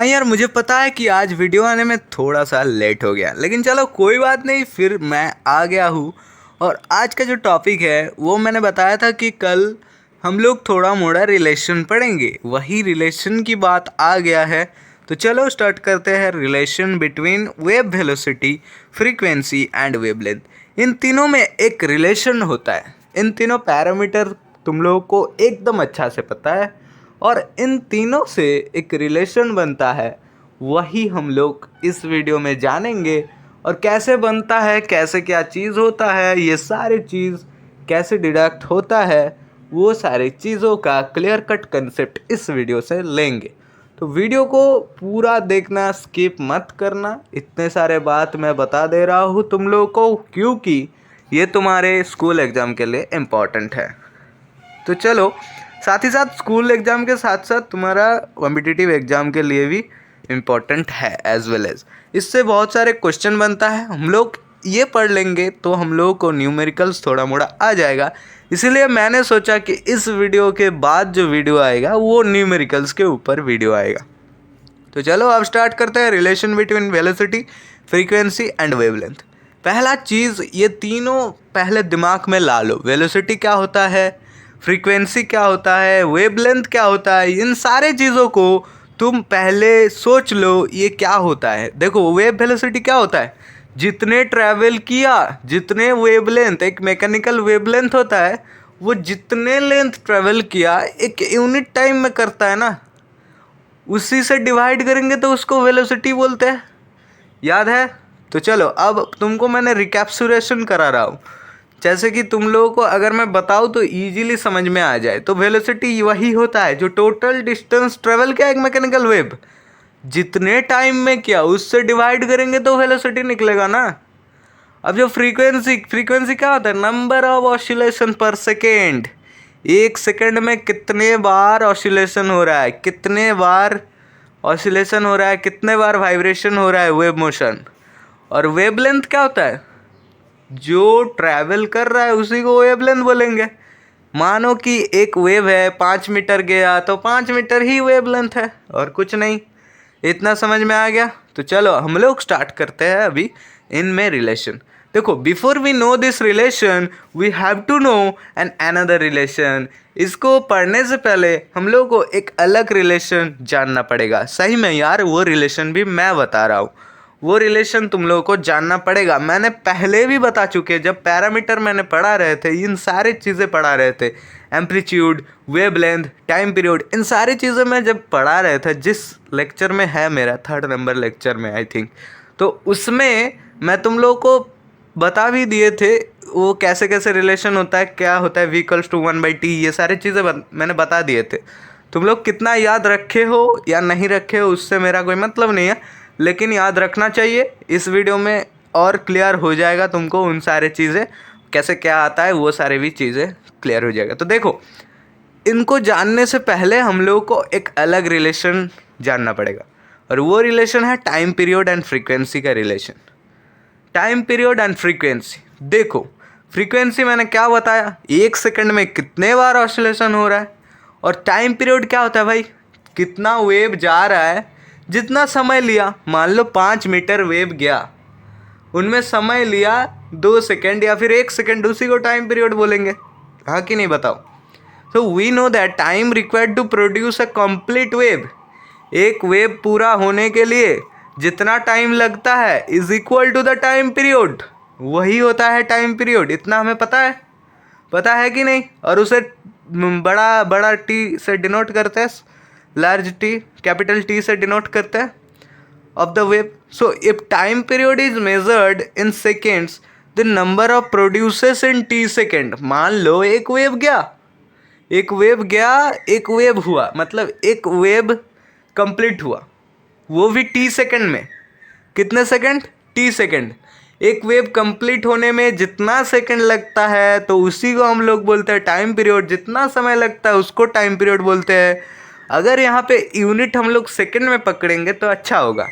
हाँ यार, मुझे पता है कि आज वीडियो आने में थोड़ा सा लेट हो गया, लेकिन चलो कोई बात नहीं, फिर मैं आ गया हूँ। और आज का जो टॉपिक है वो मैंने बताया था कि कल हम लोग थोड़ा मोड़ा रिलेशन पढ़ेंगे, वही रिलेशन की बात आ गया है। तो चलो स्टार्ट करते हैं। Relation between wave velocity, frequency and wavelength. इन तीनों में एक रिलेशन होता है। इन तीनों पैरामीटर तुम लोगों को एकदम अच्छा से पता है, और इन तीनों से एक रिलेशन बनता है, वही हम लोग इस वीडियो में जानेंगे। और कैसे बनता है, कैसे क्या चीज़ होता है, ये सारी चीज़ कैसे डिडक्ट होता है, वो सारी चीज़ों का क्लियर कट कंसेप्ट इस वीडियो से लेंगे। तो वीडियो को पूरा देखना, स्किप मत करना। इतने सारे बात मैं बता दे रहा हूँ तुम लोगों को, क्योंकि ये तुम्हारे स्कूल एग्ज़ाम के लिए इम्पॉर्टेंट है। तो चलो, साथ ही साथ स्कूल एग्ज़ाम के साथ साथ तुम्हारा कॉम्पिटिटिव एग्ज़ाम के लिए भी इम्पॉर्टेंट है एज वेल एज। इससे बहुत सारे क्वेश्चन बनता है, हम लोग ये पढ़ लेंगे तो हम लोगों को न्यूमेरिकल्स थोड़ा मोड़ा आ जाएगा। इसीलिए मैंने सोचा कि इस वीडियो के बाद जो वीडियो आएगा वो न्यूमेरिकल्स के ऊपर वीडियो आएगा। तो चलो अब स्टार्ट करते हैं। Relation between velocity, frequency and wavelength. पहला चीज़, ये तीनों पहले दिमाग में ला लो। वेलोसिटी क्या होता है, फ्रीक्वेंसी क्या होता है, वेवलेंथ क्या होता है, इन सारे चीज़ों को तुम पहले सोच लो ये क्या होता है। देखो, वेव वेलोसिटी क्या होता है, जितने ट्रैवल किया, जितने वेवलेंथ, एक मैकेनिकल वेवलेंथ होता है, वो जितने लेंथ ट्रैवल किया एक यूनिट टाइम में करता है ना, उसी से डिवाइड करेंगे तो उसको वेलोसिटी बोलते हैं। याद है? तो चलो अब तुमको मैंने रिकैप्सुलेशन करा रहा हूँ, जैसे कि तुम लोगों को अगर मैं बताऊँ तो इजीली समझ में आ जाए। तो वेलोसिटी वही होता है जो टोटल डिस्टेंस ट्रेवल किया एक मैकेनिकल वेव, जितने टाइम में किया उससे डिवाइड करेंगे तो वेलोसिटी निकलेगा ना। अब जो फ्रीक्वेंसी, फ्रीक्वेंसी क्या होता है, नंबर ऑफ ऑसिलेशन पर सेकेंड। एक सेकेंड में कितने बार ऑसिलेशन हो रहा है, कितने बार ऑसिलेशन हो रहा है, कितने बार वाइब्रेशन हो रहा है, वेव मोशन। और वेवलेंथ क्या होता है, जो ट्रैवल कर रहा है उसी को वेवलेंथ बोलेंगे। मानो कि एक वेव है 5 मीटर गया तो 5 मीटर ही वेवलेंथ है, और कुछ नहीं। इतना समझ में आ गया? तो चलो हम लोग स्टार्ट करते हैं अभी इनमें रिलेशन। देखो, before we know this relation we have to know an another relation. इसको पढ़ने से पहले हम लोग को एक अलग रिलेशन जानना पड़ेगा। सही में यार, वो रिलेशन भी मैं बता रहा हूँ, वो रिलेशन तुम लोगों को जानना पड़ेगा। मैंने पहले भी बता चुके, जब पैरामीटर मैंने पढ़ा रहे थे, इन सारी चीज़ें पढ़ा रहे थे, एम्पलीट्यूड, वेवलेंथ, टाइम पीरियड, इन सारी चीज़ें मैं जब पढ़ा रहे थे, जिस लेक्चर में है मेरा 3rd नंबर लेक्चर में आई थिंक, तो उसमें मैं तुम लोगों को बता भी दिए थे वो कैसे कैसे रिलेशन होता है, क्या होता है, v=1/t, ये सारी चीज़ें मैंने बता दिए थे। तुम लोग कितना याद रखे हो या नहीं रखे हो उससे मेरा कोई मतलब नहीं है, लेकिन याद रखना चाहिए। इस वीडियो में और क्लियर हो जाएगा तुमको उन सारे चीज़ें, कैसे क्या आता है, वो सारे भी चीज़ें क्लियर हो जाएगा। तो देखो, इनको जानने से पहले हम लोगों को एक अलग रिलेशन जानना पड़ेगा, और वो रिलेशन है टाइम पीरियड एंड फ्रीक्वेंसी का relation. Time period and frequency. देखो, फ्रीक्वेंसी मैंने क्या बताया, एक सेकंड में कितने बार ऑसिलेशन हो रहा है। और टाइम पीरियड क्या होता है भाई, कितना वेव जा रहा है, जितना समय लिया। मान लो 5 मीटर वेव गया, उनमें समय लिया 2 सेकंड या फिर 1 सेकंड, उसी को टाइम पीरियड बोलेंगे। हाँ कि नहीं, बताओ? So we know that time required to produce a complete wave, एक वेव पूरा होने के लिए जितना टाइम लगता है is equal to the time period, वही होता है टाइम पीरियड। इतना हमें पता है कि नहीं? और उसे बड़ा बड़ा टी से डिनोट करते हैं, लार्ज टी, कैपिटल टी से डिनोट करते हैं of the wave. So if time period is measured in seconds, the number of produces in t second. मान लो एक वेव गया, एक वेव हुआ, मतलब एक वेव कंप्लीट हुआ, वो भी टी सेकंड में। कितने सेकंड? T second. एक वेव कंप्लीट होने में जितना सेकंड लगता है तो उसी को हम लोग बोलते हैं टाइम पीरियड। जितना समय लगता है उसको टाइम पीरियड बोलते हैं। अगर यहाँ पे यूनिट हम लोग सेकंड में पकड़ेंगे तो अच्छा होगा।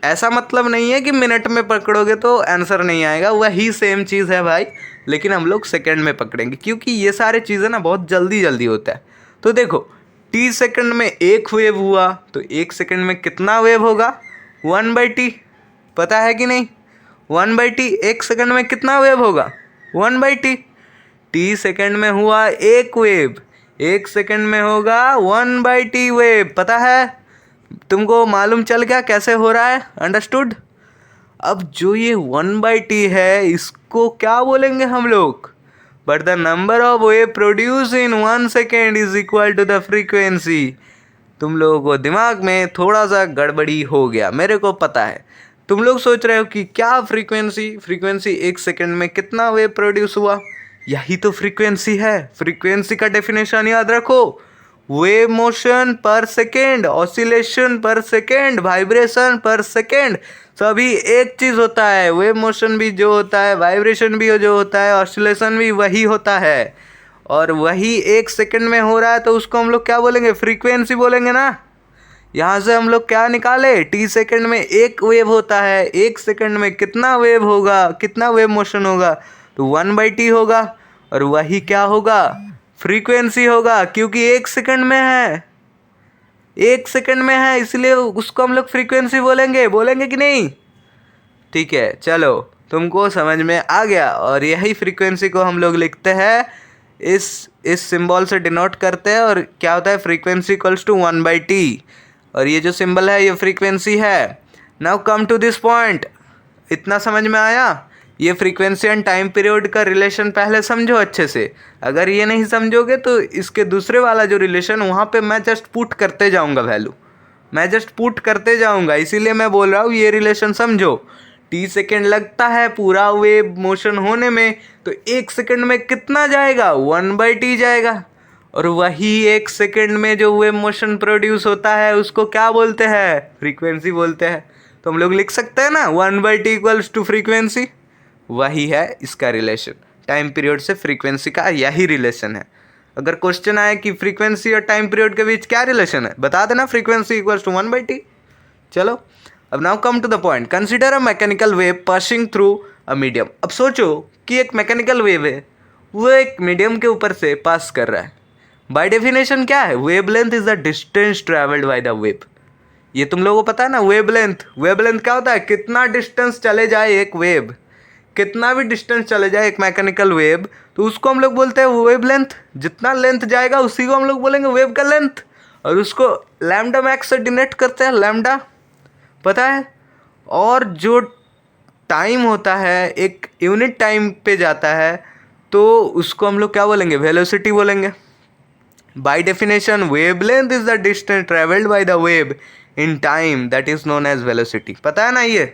ऐसा मतलब नहीं है कि मिनट में पकड़ोगे तो आंसर नहीं आएगा, वही सेम चीज़ है भाई, लेकिन हम लोग सेकंड में पकड़ेंगे, क्योंकि ये सारे चीज़ें ना बहुत जल्दी जल्दी होता है। तो देखो, टी सेकंड में एक वेव हुआ तो एक सेकंड में कितना वेव होगा? 1/t। पता है कि नहीं? 1/t एक सेकंड में कितना वेव होगा? 1/t। टी सेकंड में हुआ एक वेव, एक सेकंड में होगा 1/t वेव। पता है? तुमको मालूम चल गया कैसे हो रहा है? अंडरस्टूड? अब जो ये 1/t है इसको क्या बोलेंगे हम लोग? But the number of wave produce in 1 second is equal to the frequency. तुम लोगों को दिमाग में थोड़ा सा गड़बड़ी हो गया, मेरे को पता है। तुम लोग सोच रहे हो कि क्या फ्रीक्वेंसी एक सेकेंड में कितना वेव प्रोड्यूस हुआ? यही तो फ्रीक्वेंसी है। फ्रीक्वेंसी का डेफिनेशन याद रखो, वेव मोशन पर सेकेंड, ऑसिलेशन पर सेकेंड, वाइब्रेशन पर सेकेंड, सभी एक चीज़ होता है। वेव मोशन भी जो होता है, वाइब्रेशन भी जो होता है, ऑसिलेशन भी वही होता है, और वही एक सेकेंड में हो रहा है, तो उसको हम लोग क्या बोलेंगे? फ्रीक्वेंसी बोलेंगे ना। यहाँ से हम लोग क्या निकाले? टी सेकेंड में एक वेव होता है, एक सेकेंड में कितना वेव होगा, कितना वेव मोशन होगा? तो 1/t होगा, और वही क्या होगा? फ्रीक्वेंसी होगा, क्योंकि एक सेकंड में है, एक सेकंड में है, इसलिए उसको हम लोग फ्रीक्वेंसी बोलेंगे कि नहीं? ठीक है, चलो तुमको समझ में आ गया। और यही फ्रीक्वेंसी को हम लोग लिखते हैं, इस सिंबल से डिनोट करते हैं, और क्या होता है? फ्रीक्वेंसी इक्वल्स टू 1/t, और ये जो सिंबल है ये फ्रीक्वेंसी है। Now come to this point. इतना समझ में आया? ये फ्रीक्वेंसी एंड टाइम पीरियड का रिलेशन पहले समझो अच्छे से। अगर ये नहीं समझोगे तो इसके दूसरे वाला जो रिलेशन, वहाँ पे मैं जस्ट पुट करते जाऊँगा वैल्यू, मैं जस्ट पुट करते जाऊँगा, इसीलिए मैं बोल रहा हूँ ये रिलेशन समझो। टी सेकेंड लगता है पूरा वेव मोशन होने में, तो एक सेकेंड में कितना जाएगा? 1/t जाएगा, और वही एक सेकेंड में जो वेव मोशन प्रोड्यूस होता है उसको क्या बोलते हैं? फ्रीक्वेंसी बोलते हैं। तो हम लोग लिख सकते हैं ना 1/t इक्वल्स टू फ्रीक्वेंसी। वही है इसका रिलेशन, टाइम पीरियड से फ्रीक्वेंसी का यही रिलेशन है। अगर क्वेश्चन आए कि फ्रीक्वेंसी और टाइम पीरियड के बीच क्या रिलेशन है, बता देना फ्रीक्वेंसी इक्वल्स टू 1/t। चलो, अब now come to the point. Consider a mechanical wave passing through a medium. अब सोचो कि एक मैकेनिकल वेव है, वो एक मीडियम के ऊपर से पास कर रहा है। बाय डेफिनेशन क्या है? Wave length is the distance travelled by the wave. ये तुम लोगों को पता है ना, वेव लेंथ क्या होता है? कितना डिस्टेंस चले जाए एक वेव, कितना भी डिस्टेंस चले जाए एक मैकेनिकल वेव, तो उसको हम लोग बोलते हैं वेव लेंथ। जितना लेंथ जाएगा उसी को हम लोग बोलेंगे वेव का लेंथ, और उसको लैम्डा मैक्स से डिनोट करते हैं, लैम्डा, पता है? और जो टाइम होता है, एक यूनिट टाइम पे जाता है, तो उसको हम लोग क्या बोलेंगे? वेलोसिटी बोलेंगे। By definition wave length is the distance travelled by the wave in time, that is known as velocity. पता है ना? ये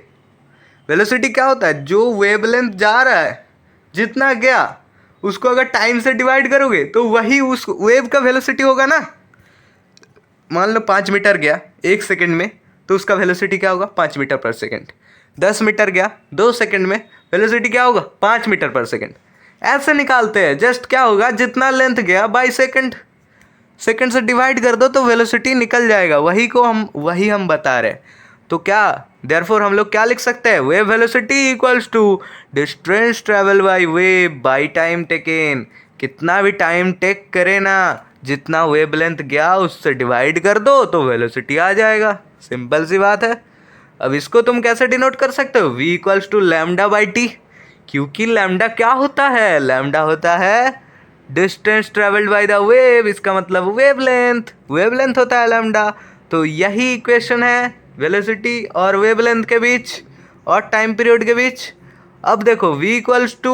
वेलोसिटी क्या होता है? जो वेवलेंथ जा रहा है, जितना गया, उसको अगर टाइम से डिवाइड करोगे तो वही उस वेव का वेलोसिटी होगा ना। मान लो 5 मीटर गया एक सेकंड में, तो उसका वेलोसिटी क्या होगा? 5 मीटर पर सेकंड। 10 मीटर गया 2 सेकंड में, वेलोसिटी क्या होगा? 5 मीटर पर सेकंड। ऐसे निकालते हैं। जस्ट क्या होगा? जितना लेंथ गया बाई सेकंड, सेकंड से डिवाइड कर दो तो वेलोसिटी निकल जाएगा। वही हम बता रहे हैं। तो क्या देयरफॉर हम लोग क्या लिख सकते हैं? Wave velocity equals to distance travel by wave by time taken. कितना भी टाइम टेक करे ना, जितना वेव लेंथ गया उससे डिवाइड कर दो तो वेलोसिटी आ जाएगा। सिंपल सी बात है। अब इसको तुम कैसे डिनोट कर सकते हो? v equals to lambda by T, क्योंकि लैम्डा क्या होता है? लैम्डा होता है distance travelled by the wave, इसका मतलब वेवलेंथ होता है लैम्डा। तो यही इक्वेशन है वेलोसिटी और वेवलेंथ के बीच और टाइम पीरियड के बीच। अब देखो v equals to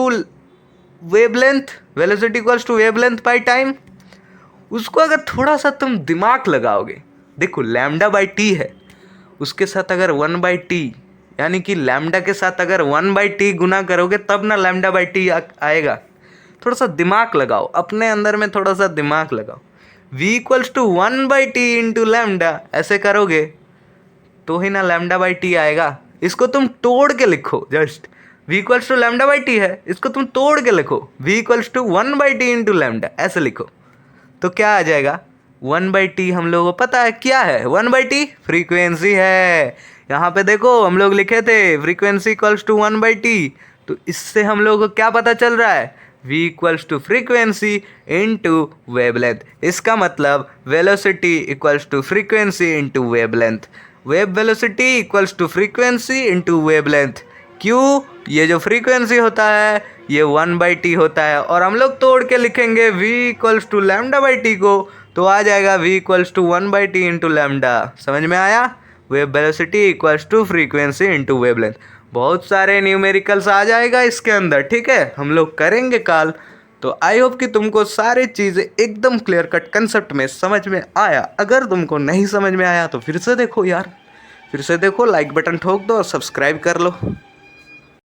wavelength, velocity equals to wavelength by time. उसको अगर थोड़ा सा तुम दिमाग लगाओगे, देखो लैम्डा बाई टी है, उसके साथ अगर 1/t, यानी कि लैम्डा के साथ अगर 1/t गुना करोगे तब ना लैम्डा बाई टी आएगा। थोड़ा सा दिमाग लगाओ, अपने अंदर में थोड़ा सा दिमाग लगाओ। v equals to 1/t into lambda, ऐसे करोगे तो ही ना लैम्डा बाई टी आएगा। इसको तुम तोड़ के लिखो, just v equals to lambda by T है, इसको तुम तोड़ के लिखो, v equals to 1/t into lambda, ऐसे लिखो तो क्या आ जाएगा? 1/t हम लोगों को पता है क्या है? 1/t फ्रीक्वेंसी है। यहाँ पे देखो हम लोग लिखे थे फ्रीक्वेंसी इक्वल्स टू 1/t, तो इससे हम लोगों को क्या पता चल रहा है? v equals to frequency into wavelength. इसका मतलब velocity equals to frequency into wavelength. Wave velocity equals to frequency into wavelength. क्यों? ये जो फ्रीक्वेंसी होता है ये 1/t होता है, और हम लोग तोड़ के लिखेंगे v equals to lambda by T को, तो आ जाएगा v equals to 1/t into lambda. समझ में आया? Wave velocity equals to frequency into wavelength. बहुत सारे न्यूमेरिकल्स आ जाएगा इसके अंदर, ठीक है, हम लोग करेंगे कल। तो आई होप कि तुमको सारी चीज़ें एकदम क्लियर कट कंसेप्ट में समझ में आया। अगर तुमको नहीं समझ में आया तो फिर से देखो यार, फिर से देखो, लाइक बटन ठोक दो और सब्सक्राइब कर लो।